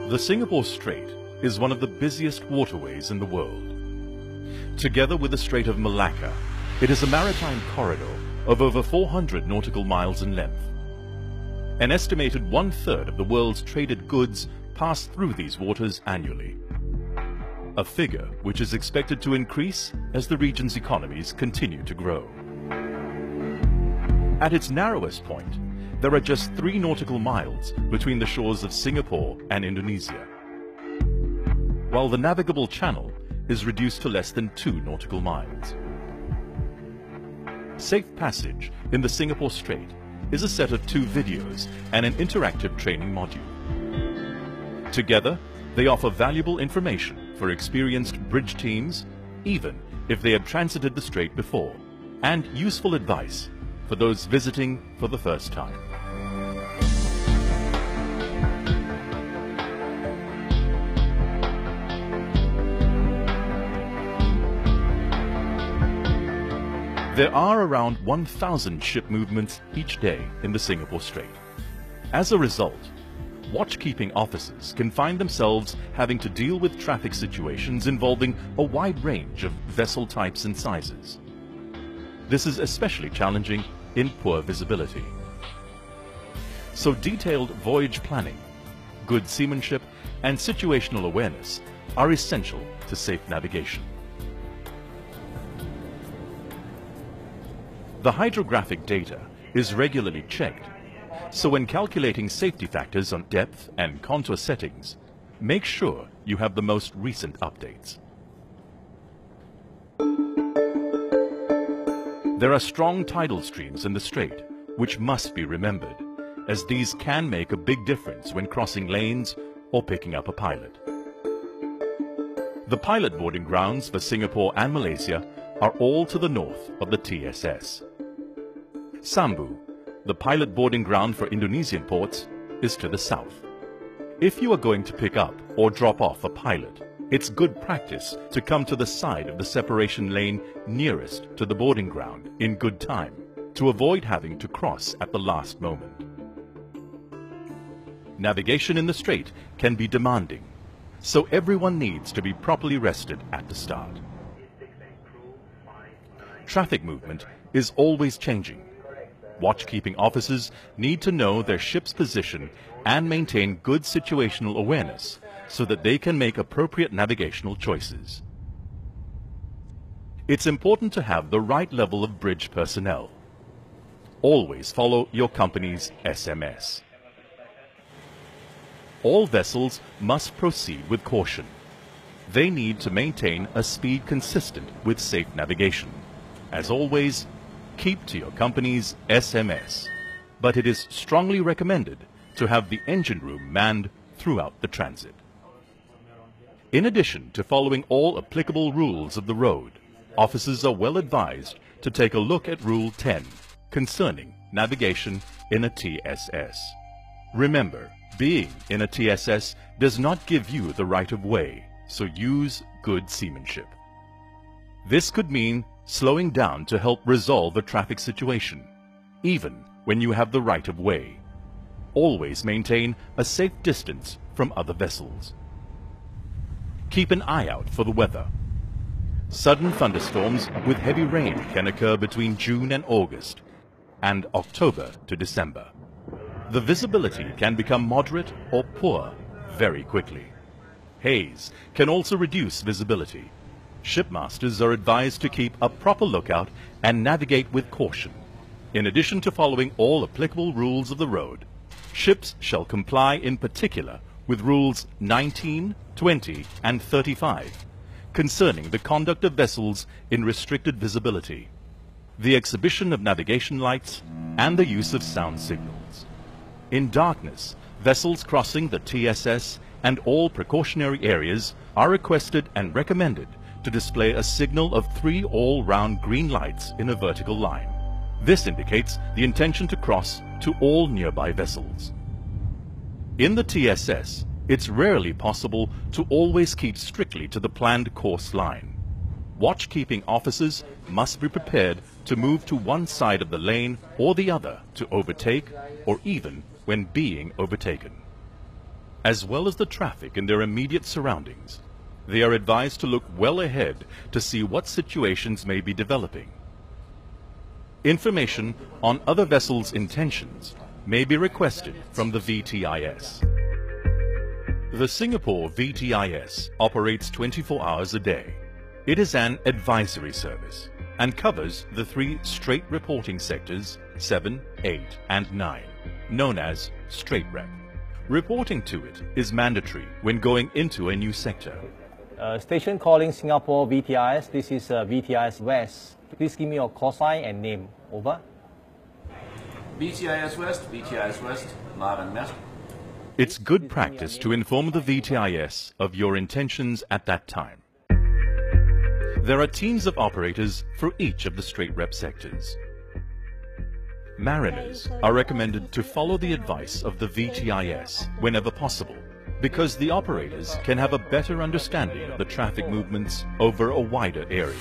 The Singapore Strait is one of the busiest waterways in the world. Together with the Strait of Malacca, it is a maritime corridor of over 400 nautical miles in length. An estimated 1/3 of the world's traded goods pass through these waters annually, a figure which is expected to increase as the region's economies continue to grow. At its narrowest point, there are just 3 nautical miles between the shores of Singapore and Indonesia, while the navigable channel is reduced to less than 2 nautical miles. Safe Passage in the Singapore Strait is a set of 2 videos and an interactive training module. Together, they offer valuable information for experienced bridge teams, even if they have transited the strait before, and useful advice for those visiting for the first time. There are around 1,000 ship movements each day in the Singapore Strait. As a result, watchkeeping officers can find themselves having to deal with traffic situations involving a wide range of vessel types and sizes. This is especially challenging in poor visibility. So detailed voyage planning, good seamanship, and situational awareness are essential to safe navigation. The hydrographic data is regularly checked, so when calculating safety factors on depth and contour settings, make sure you have the most recent updates. There are strong tidal streams in the strait, which must be remembered, as these can make a big difference when crossing lanes or picking up a pilot. The pilot boarding grounds for Singapore and Malaysia are all to the north of the TSS. Sambu, the pilot boarding ground for Indonesian ports, is to the south. If you are going to pick up or drop off a pilot, it's good practice to come to the side of the separation lane nearest to the boarding ground in good time, to avoid having to cross at the last moment. Navigation in the strait can be demanding, so everyone needs to be properly rested at the start. Traffic movement is always changing. Watchkeeping officers need to know their ship's position and maintain good situational awareness so that they can make appropriate navigational choices. It's important to have the right level of bridge personnel. Always follow your company's SMS. All vessels must proceed with caution. They need to maintain a speed consistent with safe navigation. As always, keep to your company's SMS, but it is strongly recommended to have the engine room manned throughout the transit. In addition to following all applicable rules of the road, officers are well advised to take a look at Rule 10 concerning navigation in a TSS. Remember, being in a TSS does not give you the right of way, so use good seamanship. This could mean slowing down to help resolve a traffic situation, even when you have the right of way. Always maintain a safe distance from other vessels. Keep an eye out for the weather. Sudden thunderstorms with heavy rain can occur between June and August, and October to December. The visibility can become moderate or poor very quickly. Haze can also reduce visibility. Shipmasters are advised to keep a proper lookout and navigate with caution. In addition to following all applicable rules of the road, ships shall comply in particular with Rules 19, 20, and 35 concerning the conduct of vessels in restricted visibility, the exhibition of navigation lights, and the use of sound signals. In darkness, vessels crossing the TSS and all precautionary areas are requested and recommended to display a signal of 3 all-round green lights in a vertical line. This indicates the intention to cross to all nearby vessels. In the TSS, it's rarely possible to always keep strictly to the planned course line. Watchkeeping officers must be prepared to move to one side of the lane or the other to overtake, or even when being overtaken. as well as the traffic in their immediate surroundings. They are advised to look well ahead to see what situations may be developing. Information on other vessels' intentions may be requested from the VTIS. The Singapore VTIS operates 24 hours a day. It is an advisory service and covers the 3 Strait reporting sectors 7, 8 and 9, known as Strait Rep. Reporting to it is mandatory when going into a new sector. Station calling Singapore VTIS. This is VTIS West. Please give me your call sign and name. Over. VTIS West, Marvin Met. It's good practice to inform the VTIS of your intentions at that time. There are teams of operators for each of the Strait Rep sectors. Mariners are recommended to follow the advice of the VTIS whenever possible, because the operators can have a better understanding of the traffic movements over a wider area.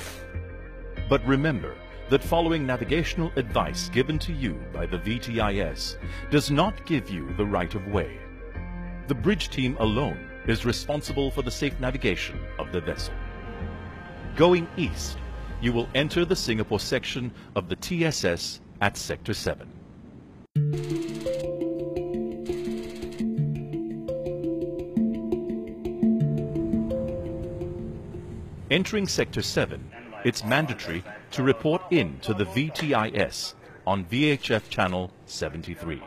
But remember that following navigational advice given to you by the VTIS does not give you the right of way. The bridge team alone is responsible for the safe navigation of the vessel. Going east, you will enter the Singapore section of the TSS at Sector 7. Entering Sector 7, it's mandatory to report in to the VTIS on VHF channel 73.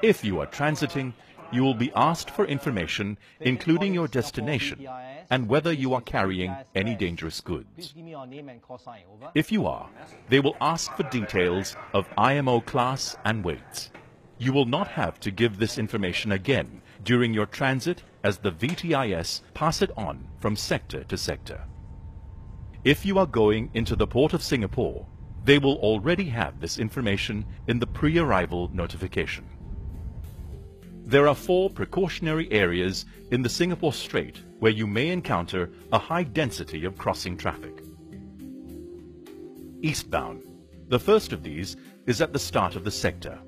If you are transiting, you will be asked for information including your destination and whether you are carrying any dangerous goods. If you are, they will ask for details of IMO class and weights. You will not have to give this information again during your transit, as the VTIS pass it on from sector to sector. If you are going into the Port of Singapore, they will already have this information in the pre-arrival notification. There are 4 precautionary areas in the Singapore Strait where you may encounter a high density of crossing traffic. Eastbound. The first of these is at the start of the sector,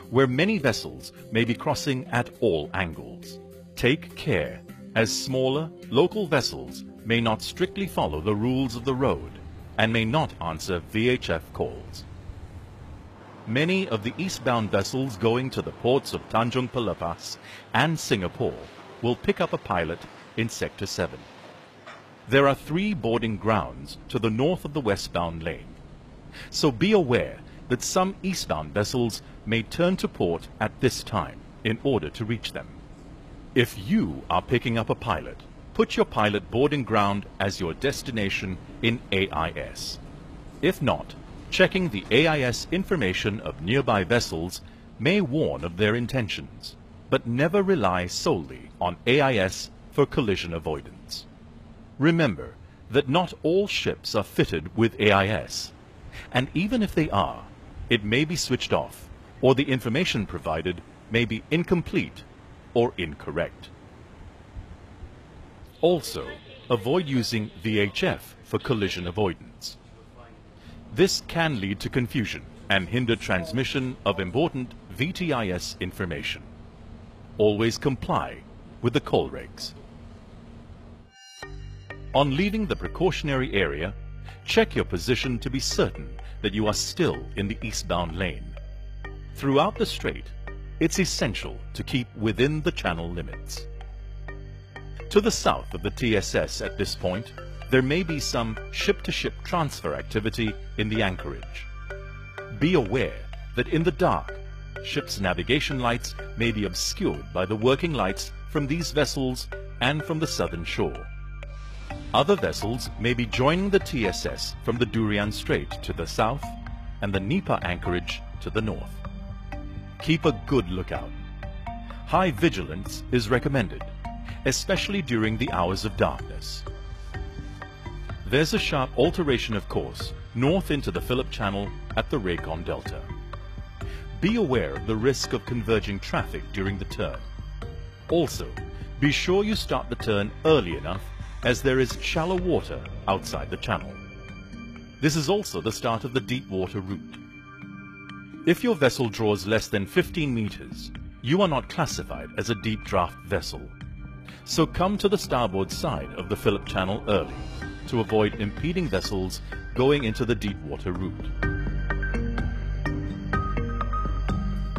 where many vessels may be crossing at all angles. Take care, as smaller, local vessels may not strictly follow the rules of the road and may not answer VHF calls. Many of the eastbound vessels going to the ports of Tanjung Pelepas and Singapore will pick up a pilot in Sector 7. There are 3 boarding grounds to the north of the westbound lane, so be aware that some eastbound vessels may turn to port at this time in order to reach them. If you are picking up a pilot, put your pilot boarding ground as your destination in AIS. If not, checking the AIS information of nearby vessels may warn of their intentions, but never rely solely on AIS for collision avoidance. Remember that not all ships are fitted with AIS, and even if they are, it may be switched off, or the information provided may be incomplete or incorrect. Also, avoid using VHF for collision avoidance. This can lead to confusion and hinder transmission of important VTIS information. Always comply with the call regs. On leaving the precautionary area, check your position to be certain that you are still in the eastbound lane. Throughout the strait, it's essential to keep within the channel limits. To the south of the TSS at this point, there may be some ship-to-ship transfer activity in the anchorage. Be aware that in the dark, ships' navigation lights may be obscured by the working lights from these vessels and from the southern shore. Other vessels may be joining the TSS from the Durian Strait to the south and the Nipa anchorage to the north. Keep a good lookout. High vigilance is recommended, especially during the hours of darkness. There's a sharp alteration of course north into the Phillip Channel at the Raycom Delta. Be aware of the risk of converging traffic during the turn. Also, be sure you start the turn early enough, as there is shallow water outside the channel. This is also the start of the deep water route. If your vessel draws less than 15 meters, you are not classified as a deep draft vessel. So come to the starboard side of the Phillip Channel early to avoid impeding vessels going into the deep water route.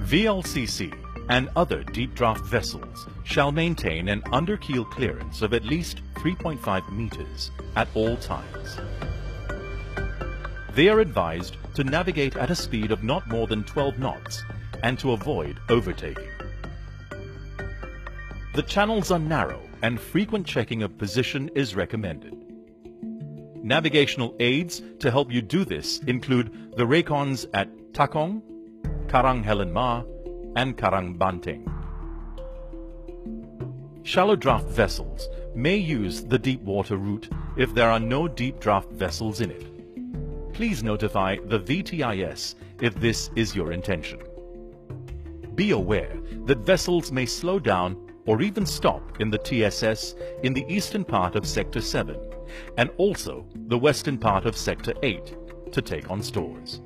VLCC and other deep draft vessels shall maintain an under-keel clearance of at least 3.5 meters at all times. They are advised to navigate at a speed of not more than 12 knots and to avoid overtaking. The channels are narrow and frequent checking of position is recommended. Navigational aids to help you do this include the Raycons at Takong, Karang Helen Ma, and Karang Banteng. Shallow draft vessels may use the deep water route if there are no deep draft vessels in it. Please notify the VTIS if this is your intention. Be aware that vessels may slow down or even stop in the TSS in the eastern part of Sector 7 and also the western part of Sector 8 to take on stores.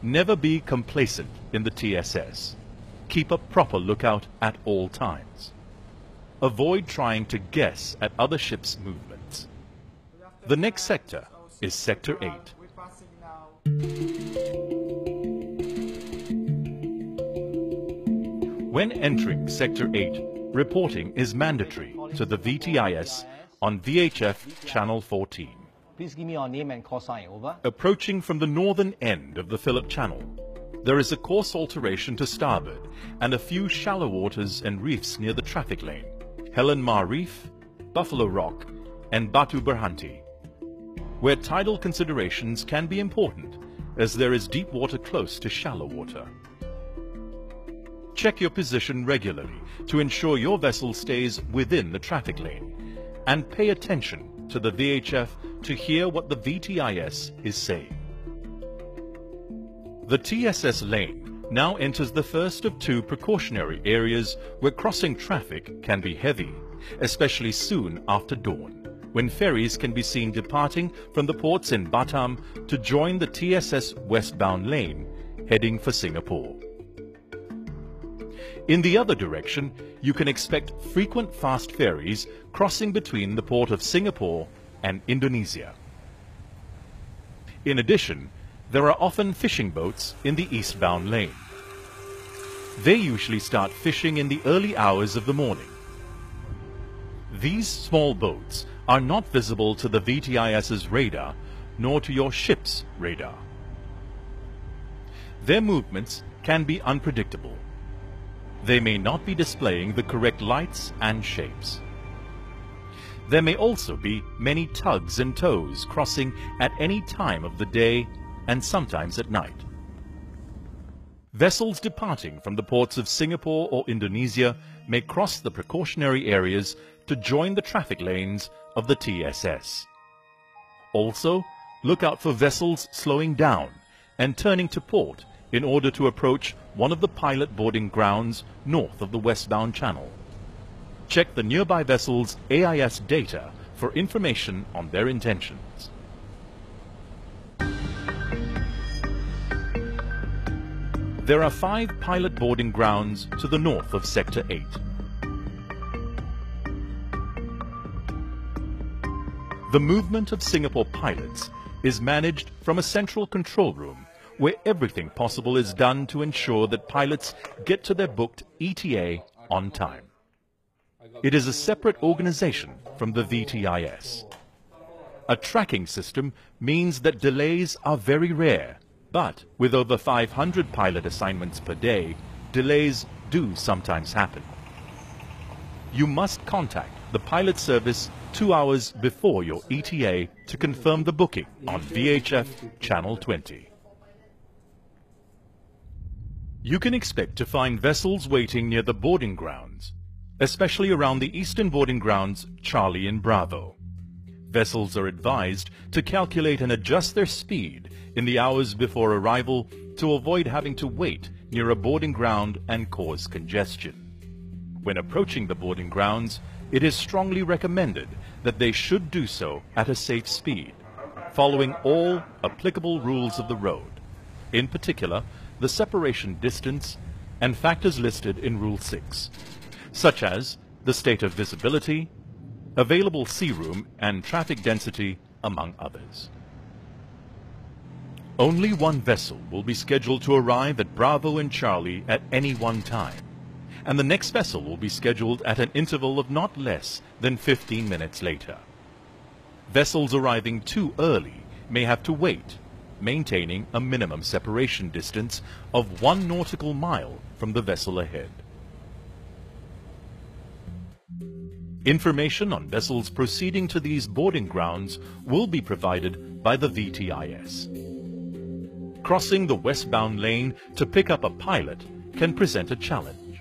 Never be complacent in the TSS. Keep a proper lookout at all times. Avoid trying to guess at other ships' movements. The next sector is Sector 8. When entering Sector 8, reporting is mandatory to the VTIS on VHF Channel 14. Please give me your name and call sign, over. Approaching from the northern end of the Phillip Channel, there is a course alteration to starboard and a few shallow waters and reefs near the traffic lane, Helen Ma Reef, Buffalo Rock, and Batu Berhenti, where tidal considerations can be important as there is deep water close to shallow water. Check your position regularly to ensure your vessel stays within the traffic lane and pay attention to the VHF to hear what the VTIS is saying. The TSS lane now enters the first of two precautionary areas where crossing traffic can be heavy, especially soon after dawn, when ferries can be seen departing from the ports in Batam to join the TSS westbound lane, heading for Singapore. In the other direction, you can expect frequent fast ferries crossing between the port of Singapore and Indonesia. In addition, there are often fishing boats in the eastbound lane. They usually start fishing in the early hours of the morning. These small boats are not visible to the VTIS's radar, nor to your ship's radar. Their movements can be unpredictable. They may not be displaying the correct lights and shapes. There may also be many tugs and tows crossing at any time of the day and sometimes at night. Vessels departing from the ports of Singapore or Indonesia may cross the precautionary areas to join the traffic lanes of the TSS. Also, look out for vessels slowing down and turning to port in order to approach one of the pilot boarding grounds north of the westbound channel. Check the nearby vessel's AIS data for information on their intentions. There are 5 pilot boarding grounds to the north of Sector 8. The movement of Singapore pilots is managed from a central control room where everything possible is done to ensure that pilots get to their booked ETA on time. It is a separate organization from the VTIS. A tracking system means that delays are very rare, but with over 500 pilot assignments per day, delays do sometimes happen. You must contact the pilot service 2 hours before your ETA to confirm the booking on VHF Channel 20. You can expect to find vessels waiting near the boarding grounds, especially around the eastern boarding grounds Charlie and Bravo. Vessels are advised to calculate and adjust their speed in the hours before arrival to avoid having to wait near a boarding ground and cause congestion. When approaching the boarding grounds, it is strongly recommended that they should do so at a safe speed, following all applicable rules of the road. In particular, the separation distance and factors listed in Rule 6, such as the state of visibility, available sea room and traffic density, among others. Only one vessel will be scheduled to arrive at Bravo and Charlie at any one time, and the next vessel will be scheduled at an interval of not less than 15 minutes later. Vessels arriving too early may have to wait, maintaining a minimum separation distance of 1 nautical mile from the vessel ahead. Information on vessels proceeding to these boarding grounds will be provided by the VTIS. Crossing the westbound lane to pick up a pilot can present a challenge.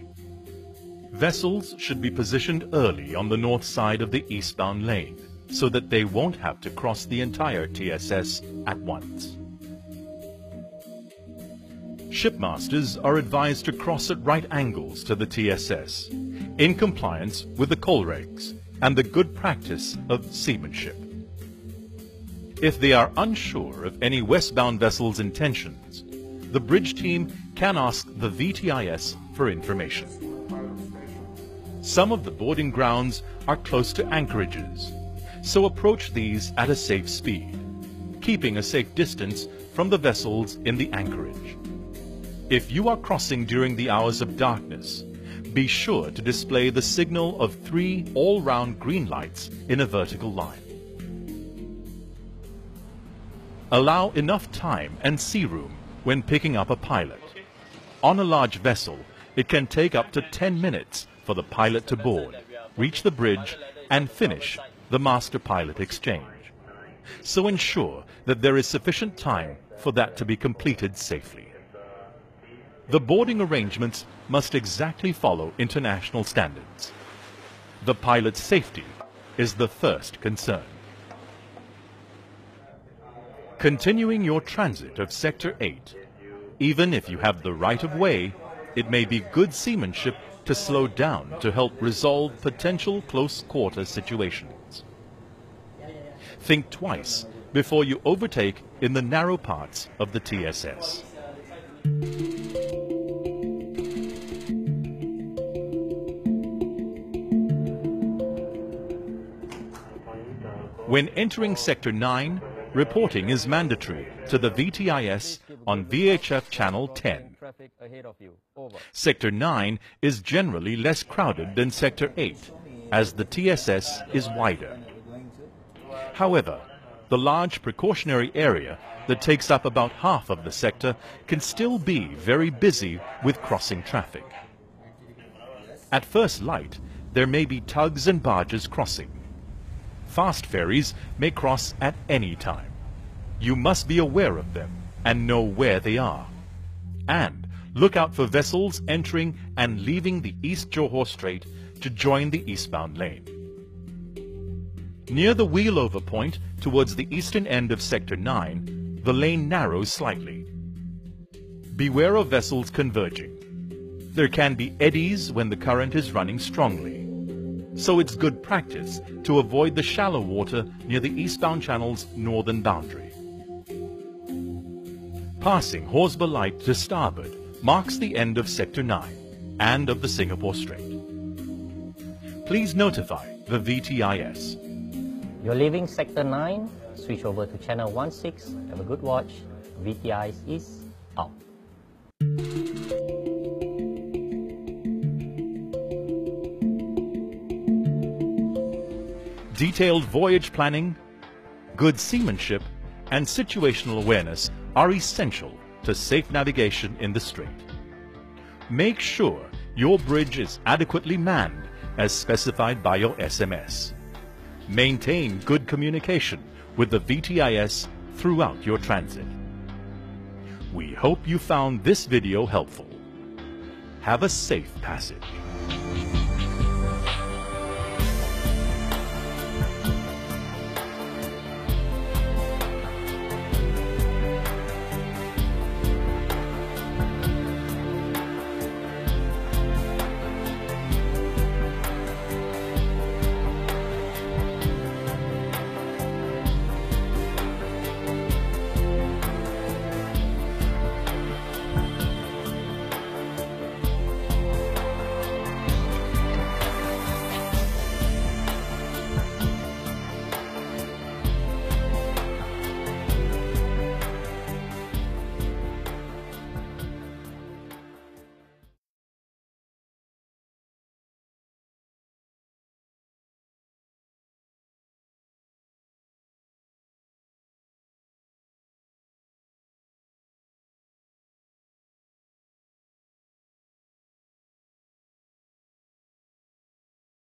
Vessels should be positioned early on the north side of the eastbound lane so that they won't have to cross the entire TSS at once. Shipmasters are advised to cross at right angles to the TSS, in compliance with the coal regs and the good practice of seamanship. If they are unsure of any westbound vessel's intentions, the bridge team can ask the VTIS for information. Some of the boarding grounds are close to anchorages, so approach these at a safe speed, keeping a safe distance from the vessels in the anchorage. If you are crossing during the hours of darkness, be sure to display the signal of 3 all-round green lights in a vertical line. Allow enough time and sea room when picking up a pilot. On a large vessel, it can take up to 10 minutes for the pilot to board, reach the bridge, and finish the master-pilot exchange. So ensure that there is sufficient time for that to be completed safely. The boarding arrangements must exactly follow international standards. The pilot's safety is the first concern. Continuing your transit of Sector 8, even if you have the right of way, it may be good seamanship to slow down to help resolve potential close-quarter situations. Think twice before you overtake in the narrow parts of the TSS. When entering Sector 9, reporting is mandatory to the VTIS on VHF Channel 10. Sector 9 is generally less crowded than Sector 8, as the TSS is wider. However, the large precautionary area that takes up about half of the sector can still be very busy with crossing traffic. At first light, there may be tugs and barges crossing. Fast ferries may cross at any time. You must be aware of them and know where they are. And look out for vessels entering and leaving the East Johor Strait to join the eastbound lane. Near the wheelover point towards the eastern end of Sector 9, the lane narrows slightly. Beware of vessels converging. There can be eddies when the current is running strongly. So it's good practice to avoid the shallow water near the eastbound channel's northern boundary. Passing Horsburgh Light to starboard marks the end of Sector 9 and of the Singapore Strait. Please notify the VTIS. You're leaving Sector 9, switch over to Channel 16, have a good watch. VTIS is out. Detailed voyage planning, good seamanship, and situational awareness are essential to safe navigation in the Strait. Make sure your bridge is adequately manned as specified by your SMS. Maintain good communication with the VTIS throughout your transit. We hope you found this video helpful. Have a safe passage.